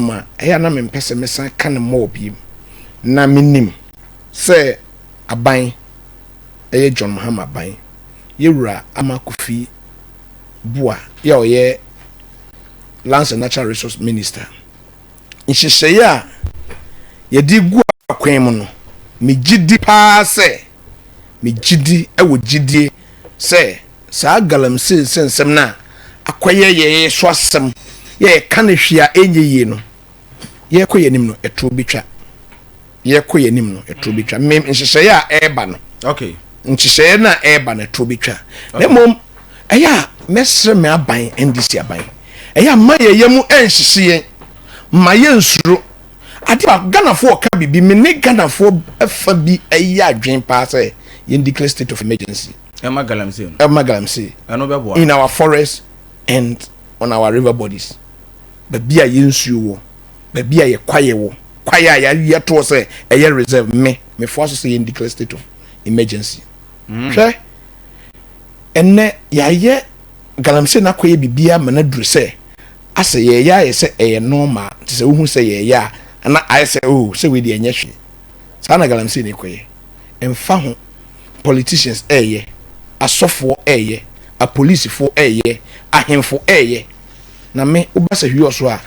honoma eya na me mpese mesan kan mo obi na minim se aban eye John Mahama aban yewura amakofi bua ya oye Lands and Natural Resource Minister nhyehyeye ye di gu akwan mu no me gidi pa se me gidi ewo gidie se sa galamsey sensem na akoye ye so asem ye ka ne hwia enye no ye koye nim no eto bitwa ye koye nim no eto bitwa me nhyehyeye a eba no okay nhyehyeye na eba na eto bitwa na mom eya mesre me aban ndisi aban eya maye yemu enhyehye maye nsuro ade ba Ghanafo ka bibi me ne Ghanafo afa bi eya adwen pa say ye declare state of emergency Emma galamsey ano bebo in our forests and on our river bodies babia ye nsuo wo babia ye kwaye wo kwaya ya to say eye reserve me force say ye declare state of emergency hwe enne ya ye galamsey na kwaye bibia mana duru say ase ye ya ye say eye normal ti say hu say ye ya ana I say oh say we dey enye hwe sa na galamsey ne kwaye emfa ho politicians eye asofo eye a police for eye ahemfo eye na me ubasa hwi so a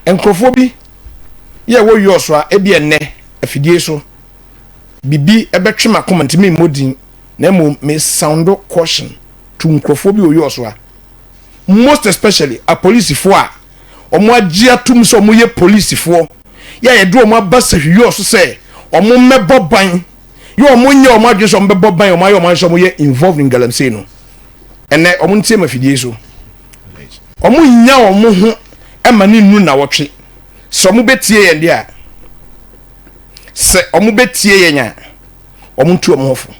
enkrofo bi ye wo hwi so a e bi enne afidie so bibi ebetwe makomant me modin na me sound caution to enkrofo bi hwi so a most especially a police for a omo agia tum so omo ye police for ye do omo abasa hwi so se omo mebo ban yo omonye omadwe so mbebo ban omaye oman so moye involved in galamsey no ene omontie mafidie so omunya omo ho emane nu na wotwe so mo betie ye ndia se omo betie ye nya omontu omo hofo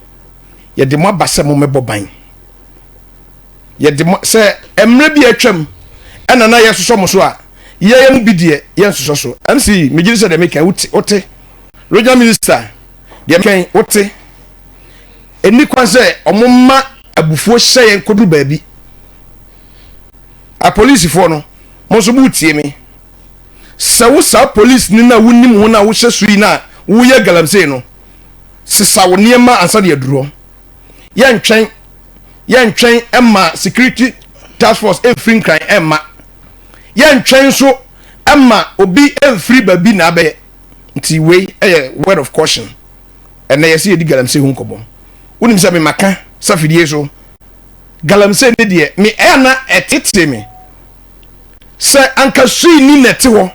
ye de mo abase mo mebo ban ye de mo se emre bi atwam ena na ye soso mo so a ye ye mu bidie ye soso so mc megiri se de make wote regional minister de ken wote eni kwanse omumma abufuo hye kodu baabi a police for no mo so butie me sa police ni na wonim ho na wo hye sui na wo ye galamsey no sisa wo niema ansa de aduro ye ntwen emma security task force free crime emma ye ntwen so emma obi free baabi na abe nti we word of caution ene yesi ye di galamsey hu nkobo unim se me maka safidie so galamsey ne de me na etete me se anka sui ni nete ho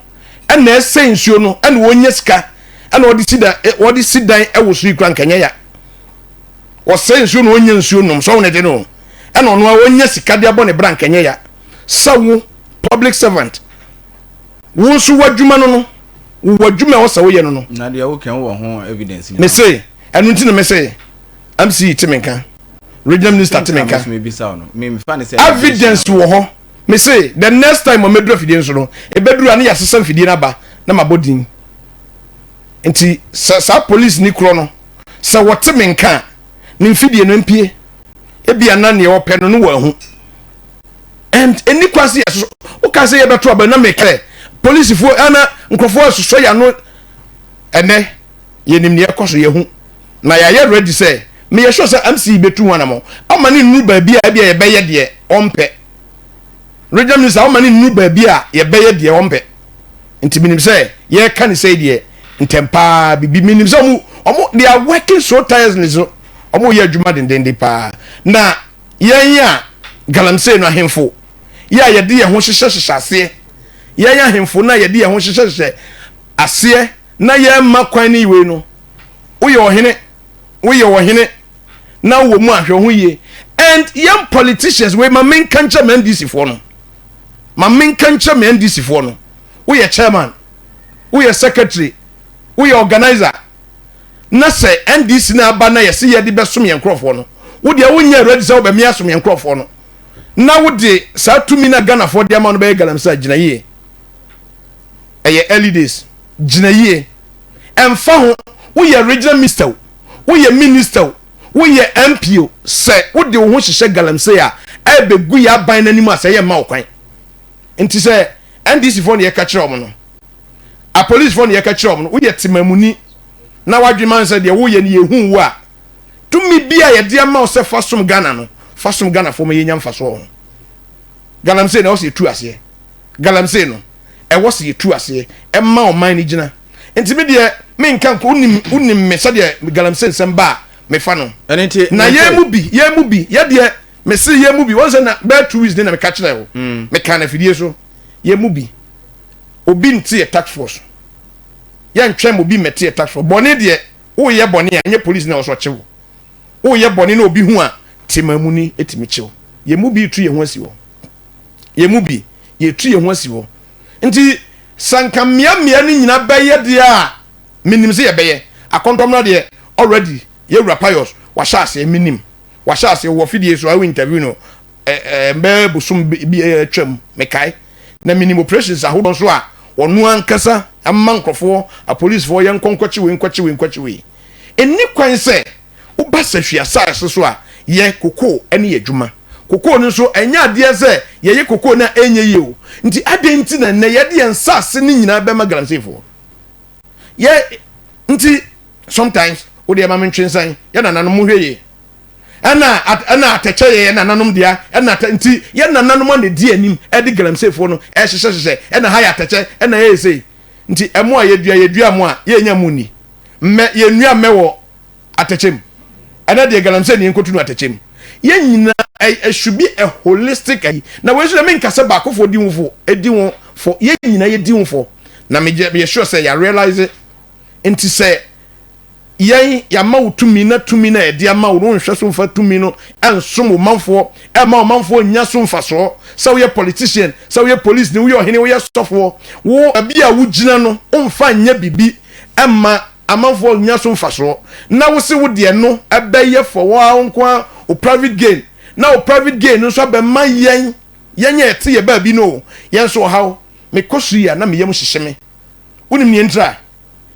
ena esensuo no ena wonya sika ena odi sidan ewo sui kran kanya ya wo sensuo no wonya nsuo nom so wonete no ena ono wonya sika de abone bran kanya ya sawo public servant wo su wadwuma no wadwuma wo sawo ye no na de wo kan wo ho evidence me say enu nti no me say MC Timenka regional minister Timenka evidence wo ho me say the next time o medro fidie nso no e beduru ani yasesa fidie na ba na mabodin nti sa police ni kro no sa wo Timenka ni fidie no mpie e bia na ne wo pe no wo ahu and eni kwase yaso o ka say ye beto aba na mekre police fo ana nkrofo asoso ya no ene yenim ne ekoso ye hu na ya ye ready say me ye sure say MC betu wana mo amani nu ba bia e bia ye beye de ompe regional minister amani nu ba bia ye beye de ompe nti minim say ye kan say de ntempa bibi minim say omo they are working so tirelessly so omo ye adwuma dendende pa na ye ya galamsey no ahemfo ya ye de ye ho hyehyehye ase ye ya ahemfo na ye de ye ho hyehyehye ase na ye makwan ni we no uye ohene na wo mu ahwe ho ye and young politicians we ma men kancha men DC for no ma men kancha men DC for no uye chairman uye secretary uye organizer na say NDC na aba na yesi ye de besom ye nkrofo no wo de wonya ready say wo be me asom ye nkrofo no na wo de sa tumi na Ghana for de ama no be galamsey gina ye early days gina ye emfa ho wo ye regional minister wo ye minister wo ye MPO say wo de wo ho hyehyɛ galamsey a ebegu ya ban nanim ase ye ma okwan enti say NDC for ne ye ka kire omo no a police phone ye ka kire no wo ye temamuni na wadweman se de wo ye ne yehu wo a tumi bia ye de ama wo se fasom Ghana no fasom Ghana fo me yenya mfaso ho galamsey na wo se tu ase galamsey no e wo se tu ase e ma o man ni gina enti me de me nkan ko unim me se de galamsey nsem me fa no na ye mu bi ye de me se ye mu bi won se na be 2 weeks na me ka kire wo me kan na fidie so ye mu bi obi nti e task force ye ntwem obi meti e task force boni de wo ye boni anye police na wo so chewo wo ye boni na obi hu a temamuni etimi chewo ye mu bi tu ye ho asi wo ye mu bi ye tu ye ho asi wo nti sanka mia ni nyina beye de a minim se ye beye akontom na de already ye rapayos wa sha ase minim wa sha ase wo fidie so awu interview no mbe busum bi twam mekai na minim operations ahodon so a onu ankasa amma nkrofo a police for yan konkwachi eni kwan se wo ba sahwia sase so a ye koko ene ye dwuma koko no so enya ade se ye koko na enye ye o nti adenti na ne ye de ensase ni nyina be magalamsey fo ye nti sometimes wo de ma mentwensan ye na nanom hweye ana atache ye na nanom dia na nti ye na nanom ande di anim e de galamsey fo no e hyehyehye e na ha ya atache e na ye sei nti emo a ye dua mo a ye nya muni me ye nua mewo atachem ana de galamsey ni nkotu no atachem ye nyina should be a holistic na we should mean kase ba kofo di wofo edi won for ye nyina ye di wofo na me sure say ya realize it nti say yen ya ma utumi na e de ama wo no hwe so mfa tumi no ensom manfo e ma manfo nya so mfa so say we politician say we police ni we ohene we stofo wo abi a wo gina no mfa nya bibi emma amanfo nya so mfa so na wo se wo de no ebeye for wo nko o private gain na o private gain no so be man yen ete ye ba bi no yen so how me kosu ya na me yem hyehye me unim ni entra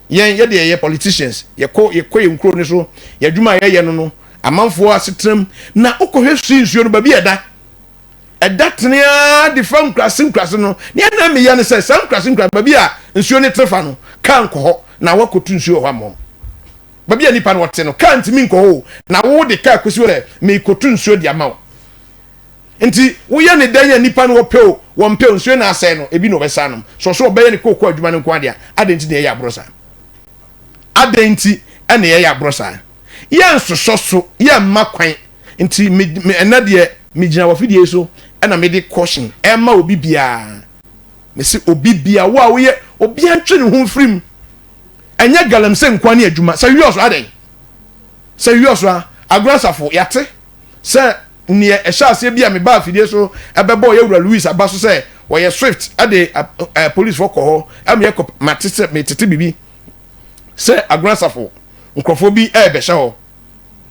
yen ye de ye politicians ye ko nkro ni so ye dwuma ye no amanfo asetrem na okohwe suinsuo no ba bi eda tenia de fam klasin no ne na me ye ne se sam klasin ba bi a nsuo ne trefa no kan ko ho na wakotu nsuo ho amom ba bi ani pa no wote no kan timi nko ho na wo de ka kosi wole me kotu nsuo di amawo nti wo ye ne dan ya nipa no wo mpeo nsuo na asai no ebi no besa no so obeye ne kokko adwuma ne nko ade a adenti ne ye abrosa adenti ene ye abrosa ye nsoso ye makwan nti enade me gina wo fidie so ena me de caution ema obi bia me se obi bia wo a wo ye obi antwe ne ho mfrim enya galamsey nkwa ne adwuma sa wios aden sa wios agrasafo yate se ne ehya ase bia me ba fidie so ebebo ye wura Louis abaso se wo ye swift ade police for ko ho am ye matete me tete bibi se agrasafo nkrofo bi be hye ho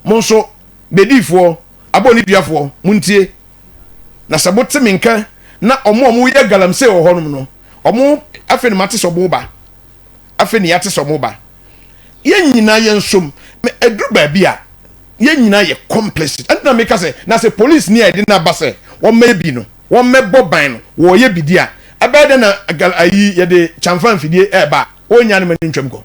monso bedifo aboni duafo muntie na sabote menka na omo ye galamsey ho honom no omo afi ne mate so boba afi ne yate so boba ye nyina ye nsom eduru ba bia ye nyina ye complicit and na make say na say police ni e de na ba say won mebi no won mebo ban no wo ye bidia abede na ayi ye de chamfan fidie ba onya ne mani ntwam ko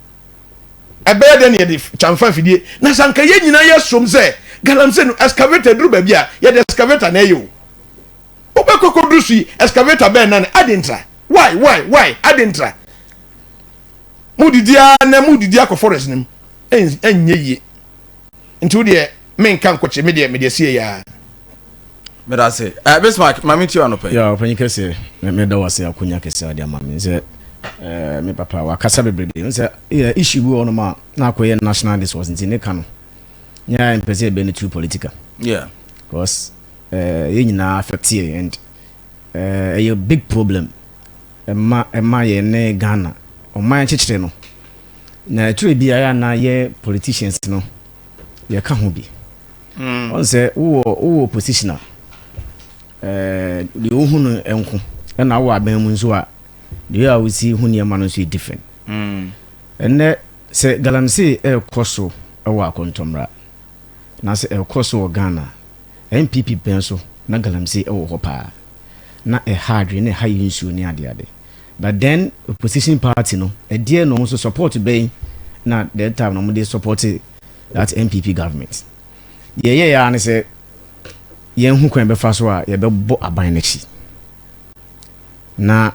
abede na ye de chamfan fidie na sanka ye nyina ye som say galamsey no excavator duru ba bia ye de excavator na ye o obekoko dusu excavator ben na adentra why adentra mudidia ko forest nim enye ye nti wo de men kan ko che me sie ya me da say Bismarck mami ti anope ya opanyi kese me da wase akonya kese ade mami se me papa wa kasa bebrebe se issue bi ono ma na akoye national resource nti ne kan nya mpese be ne true political yeah because ye nyina affect here and a big problem ema ye ne Ghana o man chichire no na true bi aya na ye politicians no ye ka ho bi on say wo positioner the ohunu enko na wo aban mu nso a the a we see hu ne ma no so different enne se galamsey koso wo akontomra na se koso Ghana NPP penso na galamsey wo ho pa na hardre ne ha yinsu ne ade but then opposition party no a dear no also support bay na that time no they supported that MPP government yeah and say yen hu kwan be fa so a ye be bo aban na chi na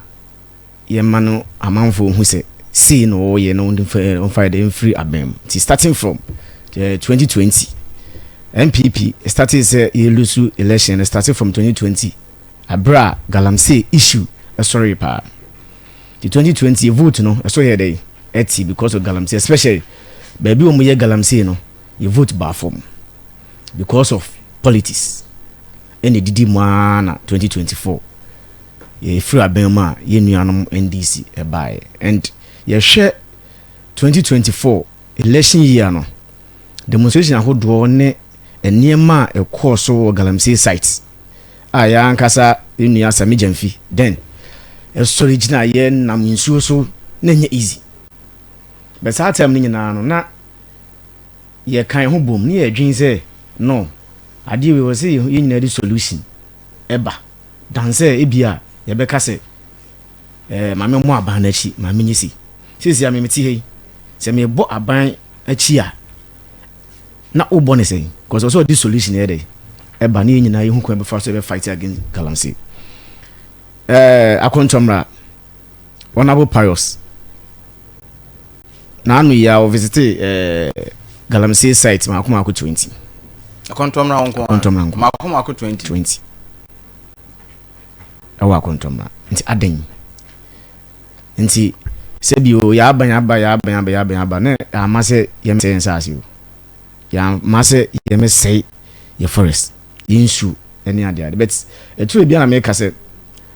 ye mano amanfo hu se see no ye no on Friday free abem starting from 2020 MPP started say ye lose election started from 2020 abra galamsey issue sorry pa the 2020 vote no so here dey 80 because of galamsey especially baby o mo ye galamsey no you vote ba form because of politics and the didi na 2024 ye free abema ye nuanom NDC e buy and ye share 2024 election year no demonstration ahodo ne eniema e course so galamsey sites aya ankasa nua sami jamfi then e original ye nam nsuo so na nya easy but that time ni nyina no na ye kan ho bom ni ye dwin say no ade we was ye nyina di solution eba dan say ebia ye be ka say mame mo aban na chi mame nyisi sisi ya memeti hei se me bo aban achi a na obo ne say because also di solution here dey eba ni nyina ye hu kwan be fa so be fight against galamsey akontomra honorable pious na anu ya visit galamsey site ma akoma ko 20 akontomra onko ma akoma ko 20 awa akontomra nti aden nti sebio ya aba na amase yem say nsase ya mase yem say ye forest insu any other but etu bia na me ka say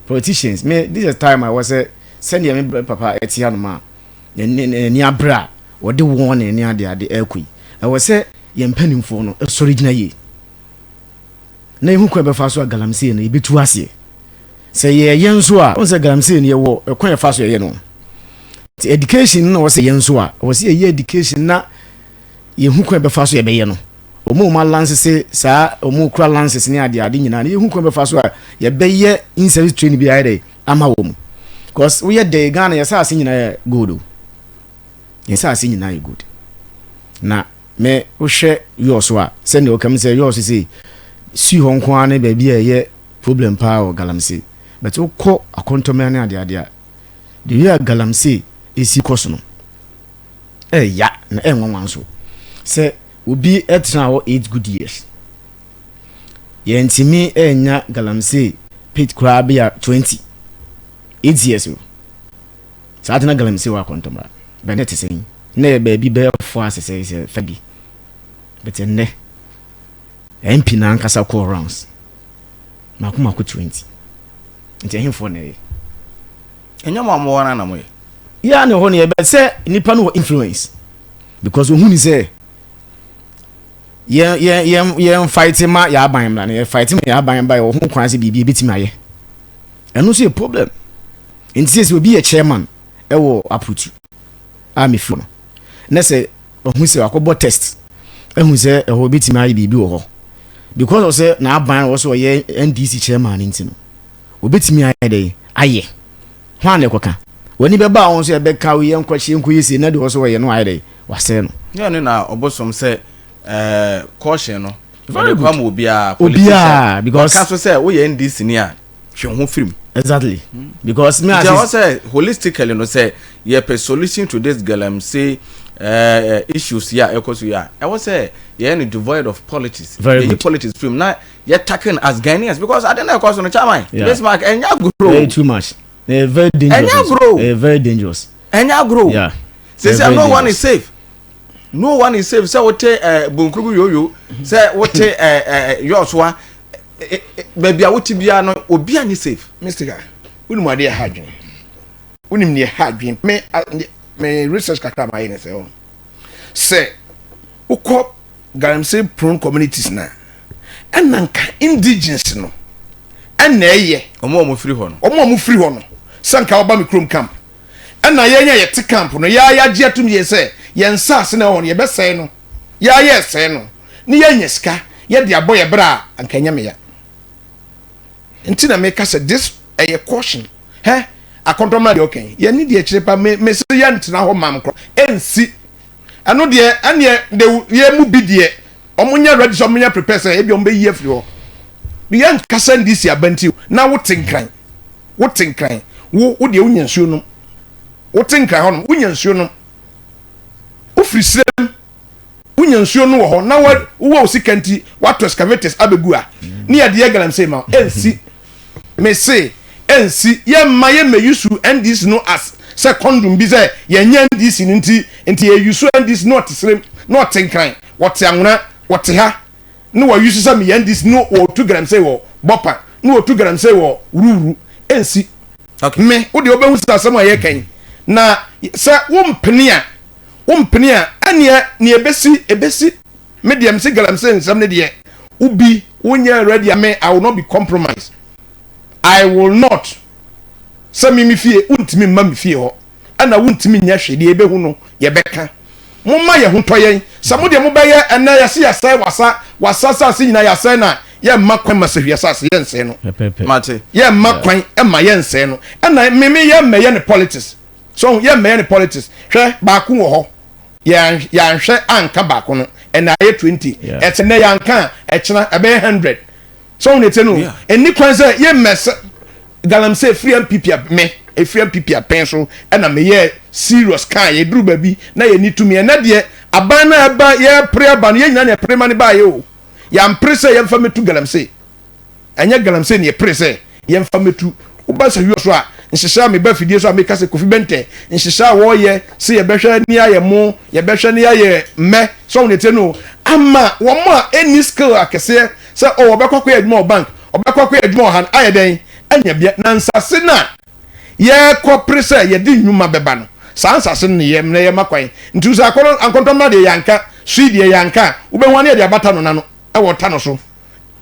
politicians me this is time I was send me papa etia no ma ni abra wo de won ni ade ekui I was say ye mpanimfo no original ye na ihu kwa be fa so galamsey no ibetu ase say ye yenso a on say galamsey no ye wo ekwan fa so ye no education no was yenso a was ye education na ye hu kwa be fa so ye be ye no omo ma lance say sa omo kura lances ni ade nyina ye hu kwa be fa so a ye be ye in service training bi aye ama wo mu because we dey Ghana ye sa ase nyina good ye sa ase nyina ye good na me wo hwe yoso a send o kam say yoso say si honko ane ba bi ye problem pa o galamsey but wo ko akontomia ne ade a the year galamsey esi koso no ya na enwanwan so say obi etra wo 8 good years ye ntimi enya galamsey pit crab ya 20 8 years o sa atena galamsey wa akontomra benet say na ba bi be fo asese fabi but ne MP na ankasa call rounds makuma ko 20 nti ehimfo na ye enya mo wana na mo ye ya ne ho ne be say nipa no influence because who ni say ye fight ma ya ban mla ne fight ma ya ban ba ho kwan se bibi betimi aye eno so a problem nti say obi a chairman e wo aputu me fo no na say ohun se akobo test ehun se ho betimi aye bibi wo ho because of say na ban wo so ye NDC chairman nti no obetimi aye dey aye hwan le koka woni be ba won so e be ka we enkochi enkoyesi na de wo so ye no aye dey wase no ye ne na obosom say caution no very good obia because can so say we NDC ni a hwe ho film exactly because me as say holistically no say ye per solution to this galamsey issues here because we are I was say you are devoid of politics politics film now you're taken as Ghanaians because I don't know cause on the chairman this mark and you grow too much very dangerous very dangerous and you grow yeah say no one is safe say what bunkrubu yoyo say what yoswa baby awuti bia no obi ani safe Mr. Guy unim ade hadwen unim ne hadwen me research kakra ma yin say ukọ galamsey prone communities na enanka indigenous no ena eye omo free ho no sanka oba me chrome camp ena yenya ye te camp no ya gye atum ye say ye nsase na won ye besey no ya ye sey no ni ye nyeska ye de aboye bra anka nya me ya nti na me ka say this a caution akontroma de okay ye ni de chirepa me se ya ntina ho mam kro ensi ano de ane de ye mu bi de omunya ready so omunya prepare say e bi ombe yi afri ho me yan kasa ndisi abanti na wotenkran wo de unya nsuo no wotenkran ho no unya nsuo no ofri srem unya nsuo no ho na wo osikanti what excavators abegu a ni ade ye galamsey ma ensi me say ensi ye ma ye me yusu and this no as secondum bi say ye nya this nti ye yusu and this not srem not tenkran wote anwona wote ha no wa yusu say me yan this no wo 2 galamsey wo bopa no wo 2 galamsey wo ruru ensi okay me wo de obehu sasem a ye kan na say wo mpene a ania ne ebesi medium say galamsey nsam ne de ubi wonya ready I will not be compromised. I will not say me fie untimi ma me fie ho ana untimi nya hwede ebe hu no ye beka momma ye ho toyen samo de mo baye ana ya se ya sai wasa sase nyina ya sai na ye ma kwan masahwia sase ye nse no mate ye ma kwan e ma ye nse no ana me ye ma ye ne politics so ye ma ye ne politics hwe ba ku wo ho ya hwe anka ba ku no na ye 20 etene yanka echena ebe 100 so ne tenu eni kwan say ye mess galamsey free MPP me e free MPP penso na me ye serious kan ye duru ba bi na ye ni tumi na de aban na ba ye prayer ban ye nyina na prema ne ba ye o ya mprese ye mfa metu galamsey anya galamsey ne ye prese ye mfa metu uba sa hwe so a nhihya me ba fidie so a me kase kofi bente nhihya wo ye se ye behwe ni aye mo ye behwe ni aye me so ne tenu ama wo mo any skill akese se o obekwakwya adwuma bank obekwakwya adwuma han aye den anya bia na nsase na ye kopre ye di nnwuma beba no sa nsase ne ye mna ye makwan ntu sa akoro ankontomna de yanka swidi yanka ubehwane de abata no na no e wota no so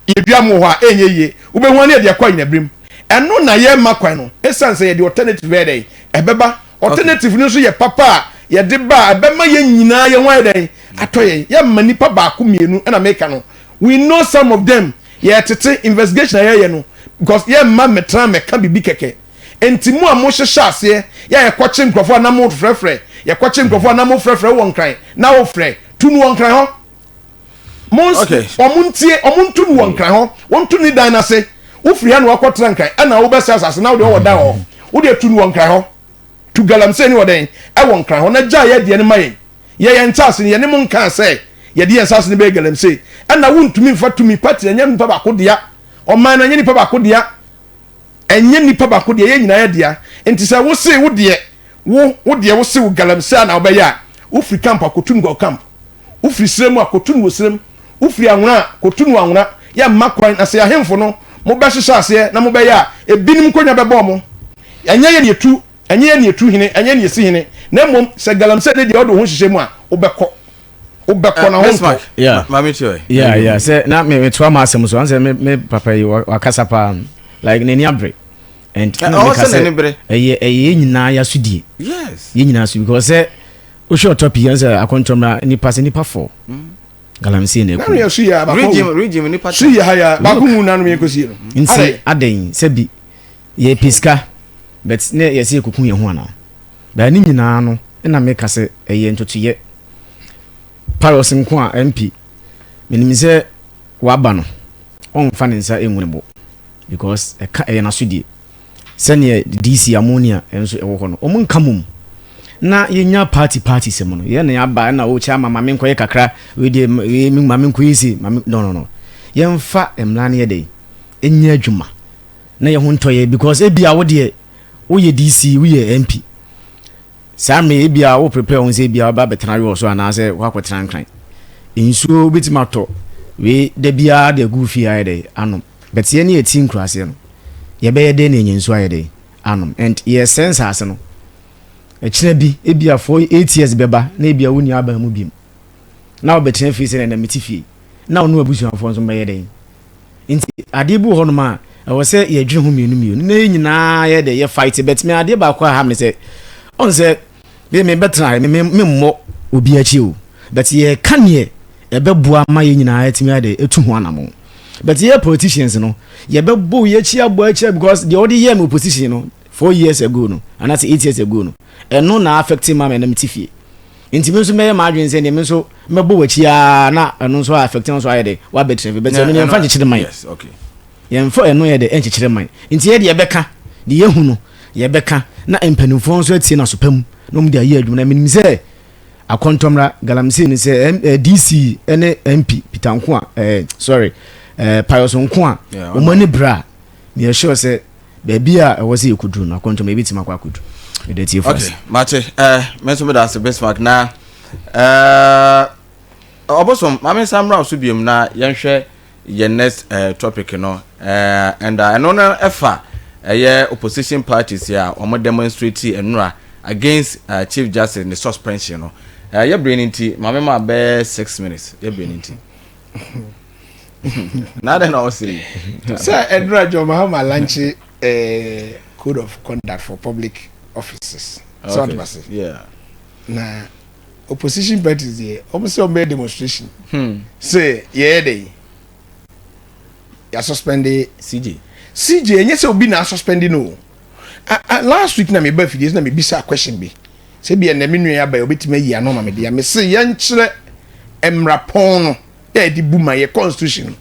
ye dua mo ho a enye ye ubehwane de akwa nyabrim eno na ye makwan no esanse ye de alternative dey ebeba alternative no so ye papa ye de ba ebema ye nyina ye hwan dey atoye ye manipa ba ko mienu na make no we know some of them ye tete investigation ye no because ye ma metra meka bibi keke entimu a mo hyehye ase ye kwache nkrofo na mo frefre ye kwache nkrofo na mo frefre won kran na wo frɛ tunu won kran ho monsi omuntunu won kran ho won tunu dan na se wo firi anu akotra nkran ana wo besa asase na wo de wo da ho wo de tunu won kran ho tu galamsey ni wo den e won kran ho na gya ye de ne mayen ye ntase ye ne mo nkan se ye de ensase ne be galamsey ana wo ntumi mfa tumi party enya nipa ba ko dia o man na enya nipa ba ko dia enye nipa ba ko dia ye nyina ye dia enti se wo se wo de wo se wo galamsey na wo be ya wo firi camp akotunu go camp wo firi srem akotunu wo srem wo firi anwona akotunu anwona ya makwan na se ya hemfo no mo be hyehye ase na mo be ya ebinim konya be bo mo enye ye ne etu hine enye ne esi hine na mom se galamsey de odo ho hyehye mu a wo beko na ho mami choy yeah say na me twa ma asem so answer me papa yi wakasa pa like ne ni abre and eye nyina ya sudie yes ye nyina su because say o show topic answer akontomra ni pass ni pa 4 galamsey na ku regime ni pa su ya haya ba ku mu na no me kosi no nti aden se bi ye piska but ne ye se kokun ye ho ana ba ni nyina no na me kase eye ntotoye paros nko a MP menim se waba no on fa ne nsa enwunebo because e na sudie sene DC ammonia enso ewo ho no omun kamum na yenya party se mo no ye na aba na o cha mama me nkoye kakra we de mama nko yisi no yemfa emla ne ye dey enya adwuma na ye ho ntoye because ebia wo de wo ye DC wo ye MP Sami ebia wo prepare on say bia ba betena we so ana say wa kwetena nkran insuo bitima to we de bia de gu fi aye de anom but ye ne etin krase no ye be ye de ne nyensu aye de anom and ye sense ase no ekira bi ebia for 8 years beba na ebia woni aba mu bim na wo betena fi se na metifi na onu abusu afo so be ye de nti ade bu ho no ma e wo say ye dwene ho mienu na nyina ye de ye fight but me ade ba kwa ha me say on say me betra me mo obi achi o but ye kanye e beboa ma ye nyina atimi ade etu ho anamo but ye politicians no ye bebo ye chi abo achi because the odi ye me opposition no 4 years ago no and that's 8 years ago no and no na affecting ma na mtifie nti me so me ma adwen se ne me so mebo wachi a na eno so affecting so ayede wa betre but me ne mfa chikire man yes okay yemfa eno ye de enchikire man nti ye de ye beka de ye hu no ye beka na empanufo so atie na so pam no mu de aye adwuma na minim se akontomra galamsey ni se DC ene MP Pitanko a sorry Pius Nko a o mani bra me sure se baby a was e kudru na akontomra ebi tima kwa kudru okay mate menso me da se Bismarck na obosom mame samra so biem na yenhwe ye next topic no and I know na efa opposition parties here omo demonstrate enura against Chief Justice in the suspension no your brain inti mame ma be 6 minutes your brain inti na then I was saying sir enura Mahama launch code of conduct for public offices. Okay. So what yeah. Na opposition parties here almost all made demonstration. Say yeah they ya suspended CJ and yes will be na suspending no. Last week na me birthday na me bisa question be. Say be na me nua ba obetime yi anoma me dia me say yan kire emrapon no ya di buma ye constitution.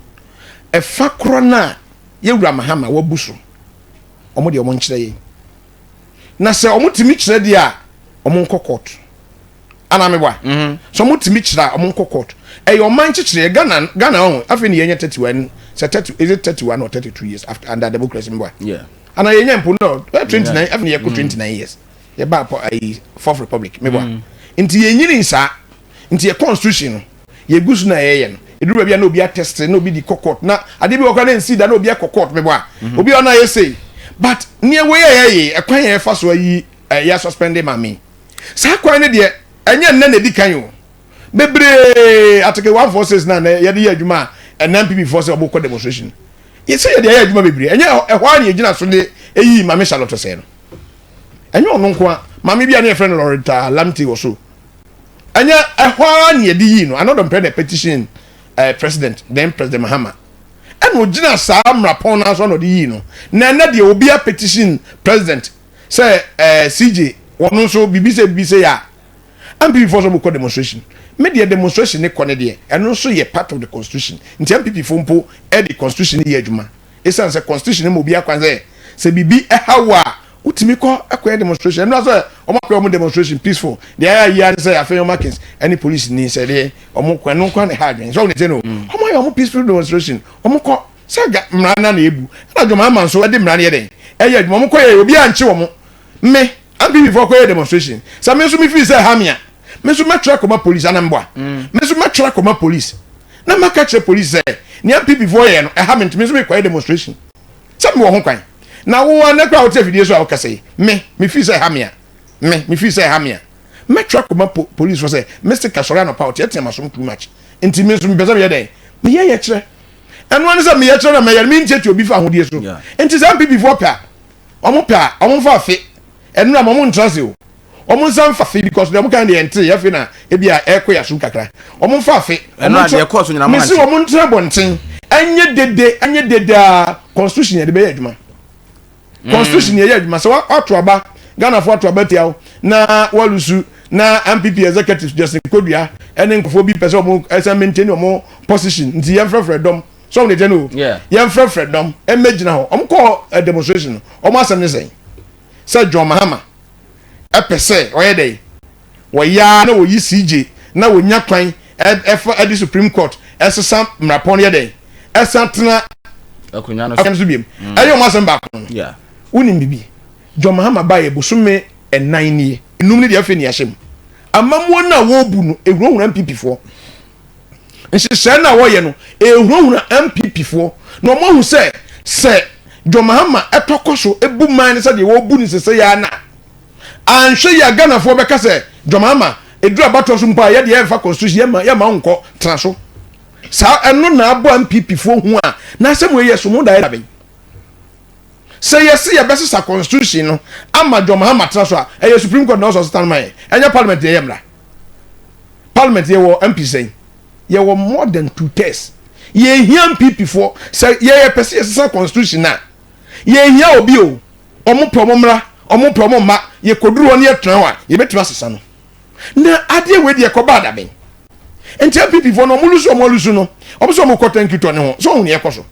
E fa kro na ye wura Mahama wabuso. Omo de omo nkire yi. Na se omutimi kire dia omo nko court ana mebwa so omutimi kire omo nko court e yo man kire Ghana on afi ne yenye 31 se 30 is it 31 or 32 years after under democracy mebwa yeah ana yenye mpo no 29 afi ne yeko 29 years ye ba po fourth republic mebwa nti yenyini nsa nti ye constitution ye gusu na ye no eduru bia na obi attest na obi di court na ade bi okwa na nsi da na obi court mebwa obi ona ye say but near where ye ekwan ye fa so yi ya suspended mami sa kwan ne de enye nna na di kan yo bebre article 146 na ye de adwuma and NPP force oboko demonstration ye say ye de adwuma bebre enye ehwa na ye gina so de eyi mami Charlotte say no enye ono nko a mami bia na ye friend Loretta Lamte wo so enye ehwa na ye di yi no another petition president then President Mahama and ojina sa mrapon na so no de yi no na de obi a petition president say CJ wono so bibi say ya MPP for so ko demonstration media demonstration ne kone de eno so ye part of the constitution nti MPP for mpo the constitution ye adwuma esan say constitution mo obi akwan say bibi hawa utimi ko akwa demonstration no so omo demonstration peaceful the ya say afeyo markings any police ni say de omo kwanu kwa ne hadwen so ne say no omo peaceful demonstration omo ko say mrana na ebu na dwuma man so de mrana ye den adwuma omo ko ye obi anche omo me MPP for ko demonstration say me so me feel say hamia me so matwa koma police anambwa me so matwa koma police na maka che police say ni MPP for ye no hamint me so me ko demonstration say me wo ho kwan na wo na kwa hotel video so a okase me feel say hamia me feel say hamia me track koma police for say Mr. Kasorano pa hotel tema so too much enti me so me pesa ye den me ye kire and one say me ye kire na me ye me nche obi fa hodie so enti say MPP for pa omo fa afi enu na omo ntrase o omo san fa afi because dem kan de ente ye fi na e bia ekoya so kakra omo fa afi enu na de course nyina ma me say omo ntra bonten anye dede constitution ye de be adwuma constitution ye adwuma so atoaba Ghana for atoaba tiawo na walusu na MPP executive Justin Kodua ene nkofo bi pese omo esa maintain omo position nti ye freedom so ne jeno ye freedom e magina ho omo ko demonstration omo asem ne say John Mahama e pese oye dey wo ya na wo yi CJ na wo nya kwan e the Supreme Court esesa mrapon ye dey esantena akunya no so biem ayo mo asem ba ko unim bibi John Mahama ba ye bosume enan nie enum ne de afi ne yahyem amamuo na wo bu no ehurahura MPP fo nhyehyɛ na wo ye no ehurahura MPP fo no mo hu se John Mahama etokoso ebu man ne se de wo bu ni se ya na anhwe ya Ghana fo beka se John Mahama edura bato so mpa ye de enfa constitution ya ma nko traso sa eno na abo MPP fo hu a na se mo ye so mo da ya ben say yes ya best sa constitution no ama John Mahama traso a e Supreme Court no so stand my enya parliament ye yemra parliament ye wo MP say ye wo more than 2 tests ye hia MPP for say ye pese sa constitution na ye hia obi o omo promomra omo pe omo ma ye koduru oni etran wa ye betuma sesa no na ade we de ekoba da ben enti MPP fo no omo lusu no omo so omo ko thank you to ne ho so hu ne ekoso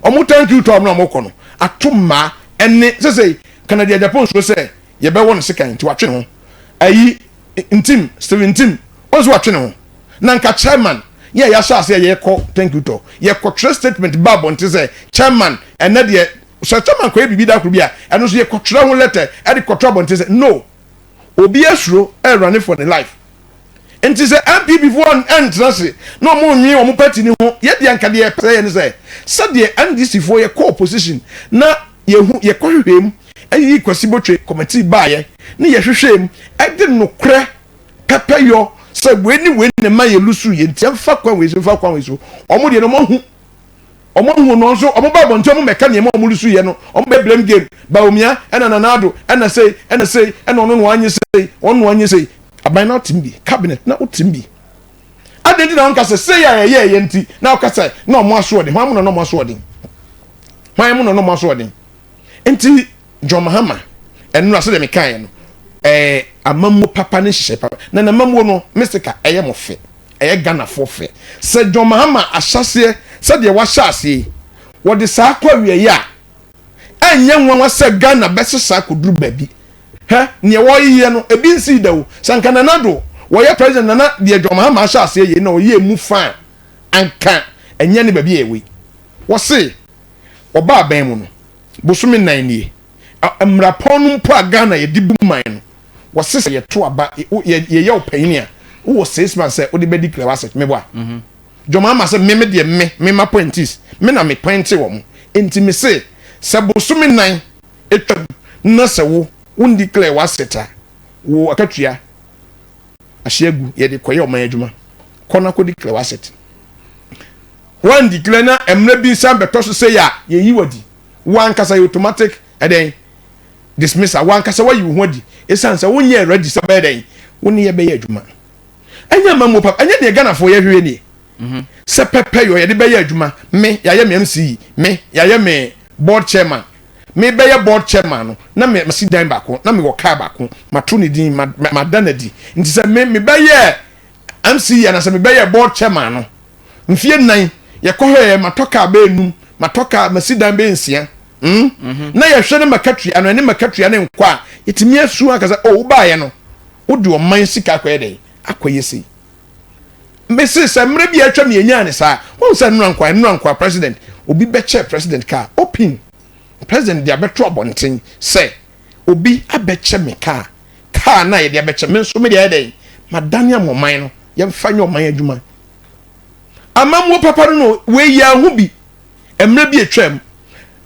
omo thank you to omo omo ko no atuma ene say Canada Japan so say ye be won sekan ti watwe ho ayi intim 17 onso watwe ho na nka chairman ya sha say ye ko thank you to ye ko trust statement babo nti say chairman ene de so chairman ko e bibi da kru bia eno so ye ko tra ho letter e de ko tra bo nti say no obi asuro e running for the life enti say MPP for entrance no mo nwi o mo party ni ho ye de anka de say ne say de NDC for ye ko opposition na ye ko hwehwem ayi kwasi botwe committee baaye ne ye hwehwem e de no kra kapayo say weni ne ma ye lusu ye ntia fa kwa we so omo de no mo hu no so omo ba bonto mo meka ne mo lusu ye no omo be blame game ba omia ena nanado ena say ena ono no anye say aban na timbi cabinet na otimbi adedi na onka say ye nti na oka say na omo aso de hwan mo no mo aso de hwan mo no mo aso de enti John Mahama enu ase de mekan no amammo papa ne hye papa na amammo no mesika eye mofe eye Ghana fofe se John Mahama ahyase se de wa hyase wo de sa kwa wie ya anya nwa se Ghana besesa koduru babi ne wo yiye no ebi nsi dawo sanka na nado wo ye president na de John Mahama ahyase ye na wo ye mu fan anka enya ne babi ewe wo se oba aban mu no bosumi nan nie amrapon mpo Ghana ye dibu man no wo se ye to aba ye opinion wo 6 months say wo de be declare asset me boa John Mahama say me de me ma pointis me na me pointi wo mo enti me se bosumi nan etwa na se wo declare waseta wo akatua ahyegu ye de koye oman adwuma kona ko declare wasset one declare na emre bi sam beto so say ya ye yi wadi one kasa automatic eden dismissal one kasa wa yi ho di esanse wonye ready say be den woni ye be ye adwuma anya mamu papa anya de Ghana fo ye hwe ni se pepe yo ye de be ye adwuma me ya ye me MC me ya ye me board chairman me be ye board chairman no na me sit down bako na me wo car bako mato ne din madanadi nti se me be ye MC ya na se me be ye board chairman no mfie nan ye ko hwe matoka ba enum matoka masidan be nsia na ye hwe ne makatria ano ne makatria ne nkwa itimi asu aka se o ba ye no wo de o man sika kwa ye akoye sei mesi se mre bi atwa me nya ne sa won se nnu ankwa president obi be chair president ka open president dia betro abonten say obi abeche me ka na ye dia beche me so me dia dey madane amoman no ye mfanya oman adwuma amamwo papa no we ya hu bi emre bi atwam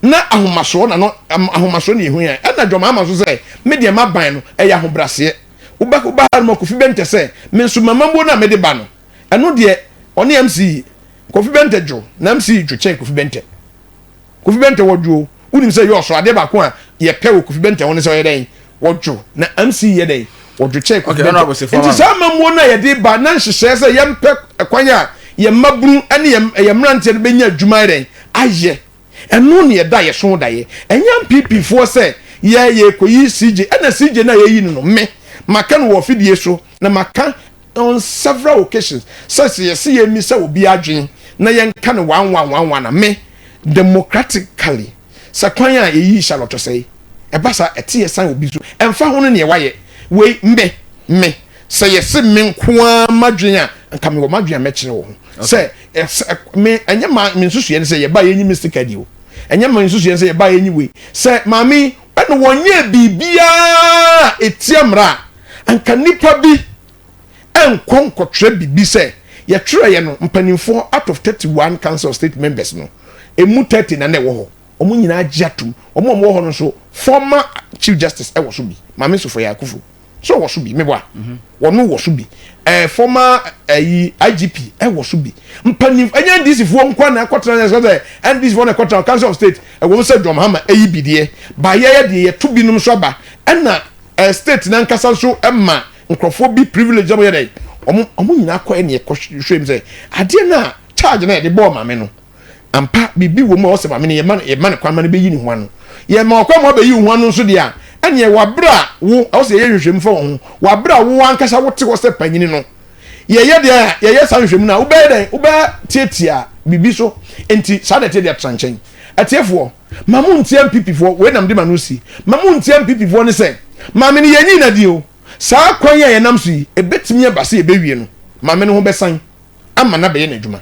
na ahomaso na no ahomaso ne hu ya na John Mahama so say me dia maban no e ya hobrase uba mo Kofi Bente say me so mamambo na me de ba no eno de oni MC Kofi Bente jo na MC jo Kofi Bente woduo unim say yo so ade ba ko a ye pe wo Kofi Bente won say ye den wojo na MC ye den wojo check Kofi Bente nti sa mamwo na ye de ba na nhyehyɛ say ye mpe kwanya ye mabru ane ye mrante no benya adwuma den aye eno ne ye da ye so da ye enya PP fo say ye koyi CJ ana CJ na ye yi no me maka no wo fidie so na maka on several occasions say ye mi say obi adwen na ye nka no 1111 na me democratically sakwanya eyi Charlotte say e basa ete ye san obi so emfa ho no ne waye we me say ye se me nkoa madwen a nka me wo madwen me kire wo say me anya ma me nsusu ye say ye ba ye nyi mistake di o anya ma nsusu ye say ye ba ye nyi we say mami eno wonye bibia etiamra anka nipa bi enkonkotwe bibi say ye twere ye no mpanimfo out of 31 council state members no emu 30 na wo ho omo nyina agiatum omo wo ho no so former chief justice e wo so bi mame so for yakufu so wo so bi me boa wono wo so bi former IGP e wo so bi mpanim anya DC fo nkwa na akotra na say and this one akotra council of state e wo say John Mahama e yibidie ba ye de ye to binum so ba na state na nkasa so emma nkrofo bi privilege am ye dey omo nyina akọ e ne hwem say ade na charge na de bo mame no ampa bibi wo mo o se mame ne ye man kwa man be yi ni ho ano ye ma okwa mo be yi ho ano so de a anye wabra wo o se ye hwehwem fo ho wabra wo ankasa wote wo se panyini no ye de san hwehwem na wo be tietia bibi so enti sa de tie tranchen atiefo mamu ntia MPP fo we nam de ma no si mamu ntia MPP fo ne se maame ne yenyi na di o sa kwan ya nam so yi ebetimi abase ebewie no maame ne ho besan ama na be ye na adwuma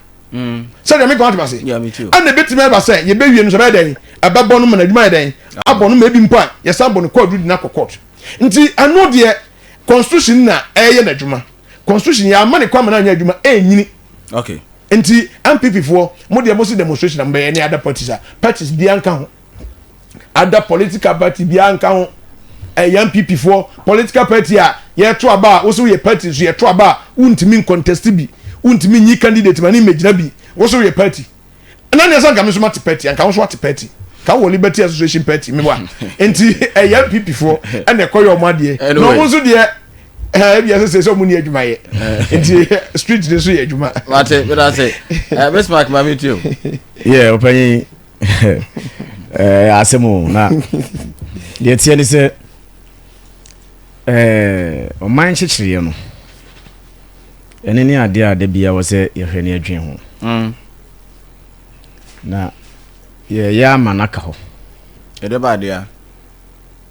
so de me go atbase yeah me too and ebetimi abase ye bewie no so be den ababo no ma adwuma den abon no ma ebi mpa ye sa abon ko adudi na court nti ano de constitution na eye na adwuma constitution ya ma ne kwa ma na anya adwuma enyini okay nti MPP for mo de mo si demonstration na any other parties bi anka ho other political party bi anka ho MPP for political party a ye to aba wo so ye party so ye to aba untimi contest bi untimi nyi candidate mani megina bi wo so ye party na ne san ka me so mate party anka wo so mate party ka wo Liberty Association party me wa nti MPP for na ekoyo mo ade no wo so de yes say so muni adwuma ye nti street dey so ye adwuma mate but I say best mark ma me too yeah opanyi asemo na de tie ni se o man chichire no ene ni ade ade bia wo se ye hwe ne adwen ho na ye ya manaka ho e de ba de a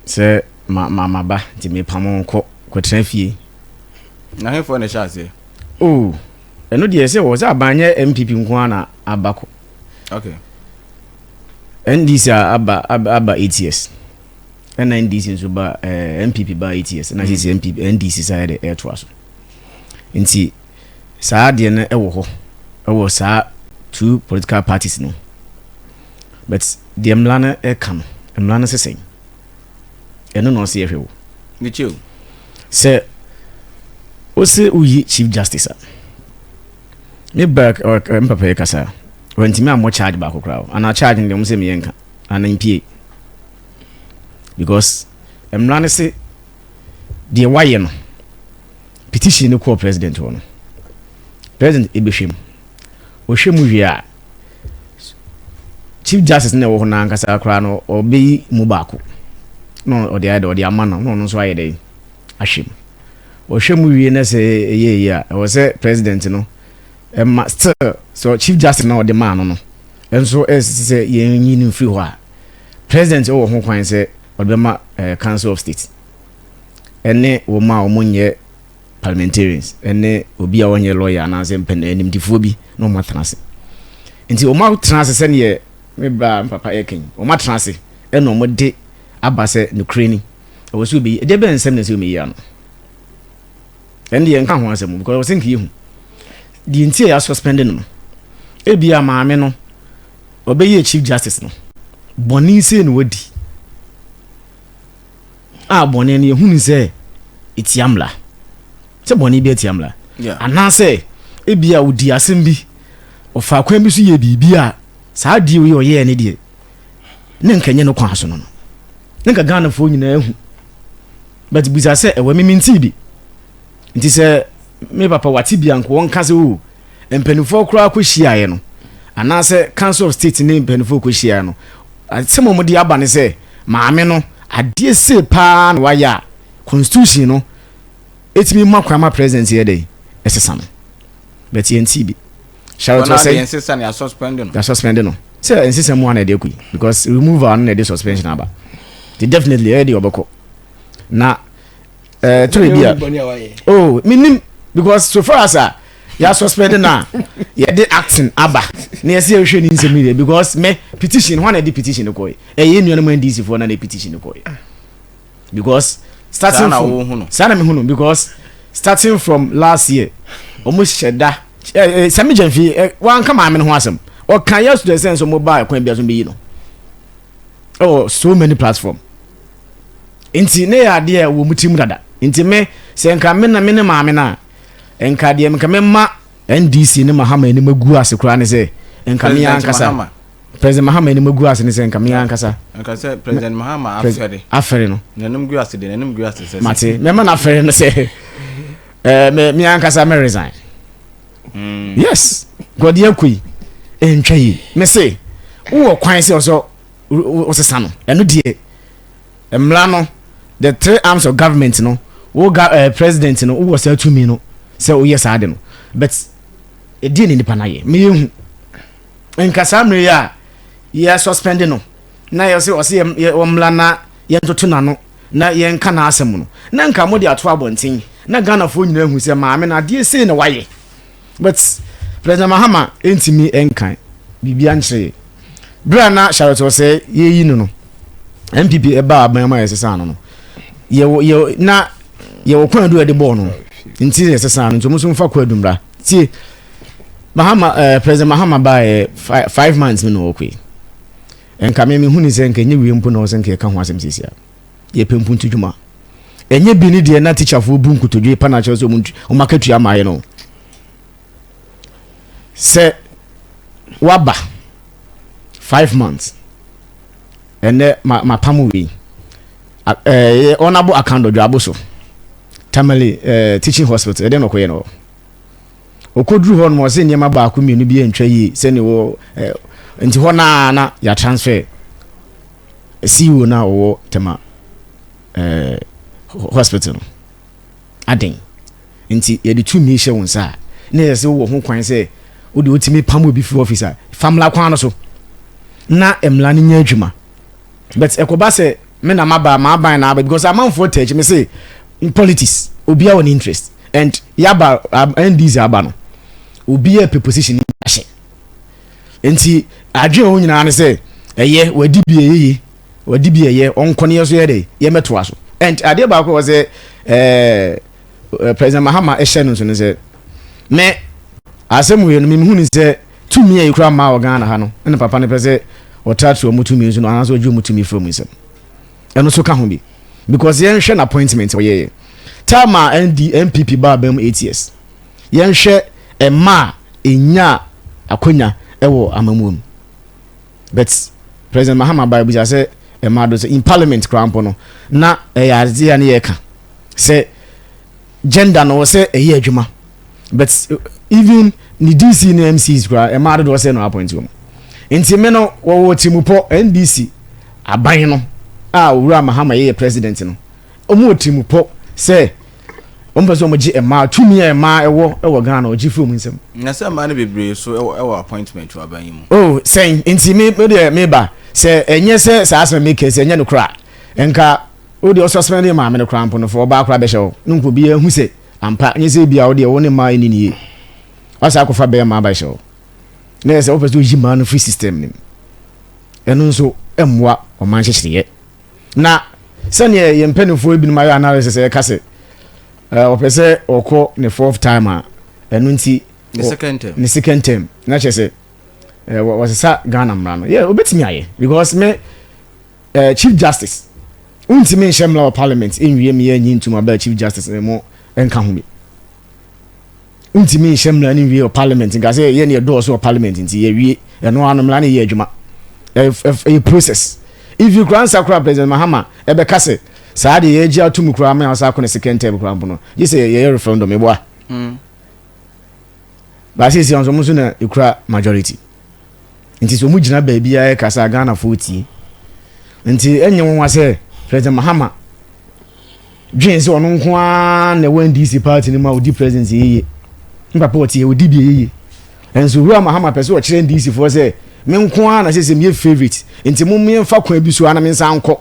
se mama ba ti me pamon ko kwetena fie na he for ne chance oh eno de se wo za abanye MPP nko ana abako okay NDC aba 8 years and NDC nso ba MPP ba 8 years na sisi MPP NDC side e to aso nti saa de na ewo ho ewo saa two political parties no but the mlana e kan mlana sesen eno no se ehwe me too se ose uyi chief justice me back or mpapa kasa when me am charge back crowd and I charging them say me yenka and MPA because emlane say the why no petition no call president one president ebehwem o hwemu wi chief justice na wo na nkasa crowd no obi mu baako no o de ade amana no so aye dey ahwem o hwemu wi na say ye ya o say president no still so chief justice na the man no enso say ye nyi free ho president o ho kwan say odema council of state ene wo ma omunye parliamentarians ene obi a wonye lawyer na say pen enim difo bi no ma transe nti o ma transe se ne me bra papa eken o ma transe ene o mo de abase no krani o so bi de ben sem ne se o me ya no ene ye nka ho asem because o think hu di nti ya suspended no ebia maame no obeye chief justice no boni se no wadi boni ne hu ni se itiamla se boni bi itiamla ana se ebia odi asem bi ofa kwan bi so ye bibia saa die we oye ne die ne nkanye no kwa so no ne nka Ghana fo nyina ehu but bisa se ewe miminti bi nti se me papa wati bianko won kase o empanifo kura ko hia no ana se council of state ne empanifo ko hia no asemo mo di aba ne se maame no ade se pa na waya constitution no etimi makwama president here dey esesa no but enti bi shout to say insist na suspending no say insist mo na dey ku because remove an na dey suspension aba they definitely ready oboko na bia oh minim because so far as ya suspended na ya dey acting aba na ya say hwe ni nsemi because me petition one na dey petition ko ye nua no man DC for na dey petition ko because starting from sana me hunu because starting from last year almost sheda sami janfi wan kama me ho asem o kan yes to the sense of mobile kwan bia so be yi no oh so many platform inti ne ya de wo mutim dada inti me se nka me na me ne maame na enka de me nka me ma NDC ne Mahama ni magu ase kura ne se enka me ankasa President Mahama ni magu ase ne se enka me ankasa enka se President Mahama afere no nanum gu ase de nanum gu ase se mate me ma na afere no se me ankasa me resign yes god yakui entwa yi me se wo kwan se oso sesa no eno die emla no the three arms of government no wo president no wo say to me no say wo yes ade no but e di ni nipa na ye me hu enka samre ya ye suspend no na ye say o say wo mla na ye ntoto na no na ye nka na asem no na nka mo de ato abonten na Ghana fo nyina hu say maame na de say na waye but President Mahama entimi enkan bibia nche bra na Charlotte o say ye yi no MPP eba abama yesesa no ye na ye wo kwan do de ball no nti yesesa no ntomo so mfa kwa dumra tie Mahama President Mahama ba 5 months me no okwe enka me hu ni se enka nye wi mpo na o se enka ka ho asem sisia ye pempu ntudwuma enye bi ni de na teacher fo bu nkutodwe pa na cho so o makatu amaye no se waba 5 months ene ma pamuwi honorable account do abuso tamale teaching hospital ede no koye no okodru ho no se niam ba akọ mienu bi antwa yi se ne wo nti ho na ya transfer CEO na wo tema hospital aden nti ye de tumi hye wonsa na ye se wo ho kwan se wo de otimi pamu bi fi officer famla kwan no so na emla ne nya adwuma but ekoba se me na ma ban na because am for touch me say in politics obi a won interest and yaba NDs aba no obi a position in ahye enti adwe ho nyina ne say eye wadi bi eye onkone yeso ye dey ye meto aso and ade ba ko was President Mahama ehye no so ne say me asem we no me hu ni say tumi e kura ma Ghana ha no ne papa ne pese o tatu o mutumi so no anaso oju mutumi from nsem eno so ka ho bi because yen hwe na appointment o ye tama MPP ba bam 8 years yen hwe e ma enya akonya ewo amamuom but President Mahama ba bi say e ma do in parliament crampo no na e ya zia ne ye ka say gender no say e ye adwuma but even ni DC ni MCs gra e ma do say no appoint wo nti me no wo timupo NDC aban no owura Mahama ye president no omo timupo say ompeso mo gi ema tumi ema ewo Ghana o gi from nsem na say ma na bebre so ewo appointment wa ban mu oh say nti me ba say enye say sa asem me case enye no kra enka o de suspend ma me no kra mpo no for ba kra be hye nko bi hu say ampa enye say bia o de wo ne ma ni ni asa akofa be ma ba hye na say opeso gi ma no free system nim eno nso emwa o man hyehyeye na sane ye mpanifo ebi no ma analysis e ka se opese oko ne fourth time enu nti the second term na chese was sa Ghana mrano yeah obetimi aye because me chief justice unti me shemla of parliament enwie me yanyi ntuma ba chief justice mo enka ho bi unti me shemla ni wie of parliament nka se ye ne do so of parliament nti ye wie eno anomla ne ye adwuma a process if you grant sakura President Mahama ebe kase saa de ye gi atum kura ma asa ko ne second term kura mpono ye say ye referendum ebo a ba se si onso musu na ikura majority nti so mu gina ba bia e kasa Ghana 40 nti enye won wase President Mahama dwen se ono nko a na NDC party ni ma odi president ye mpapa oti ye odi bi ye enso ru Mahama pese o kire NDC for say me nko a na se me favorite nti mu me mfa kwa bi so ana me nsa anko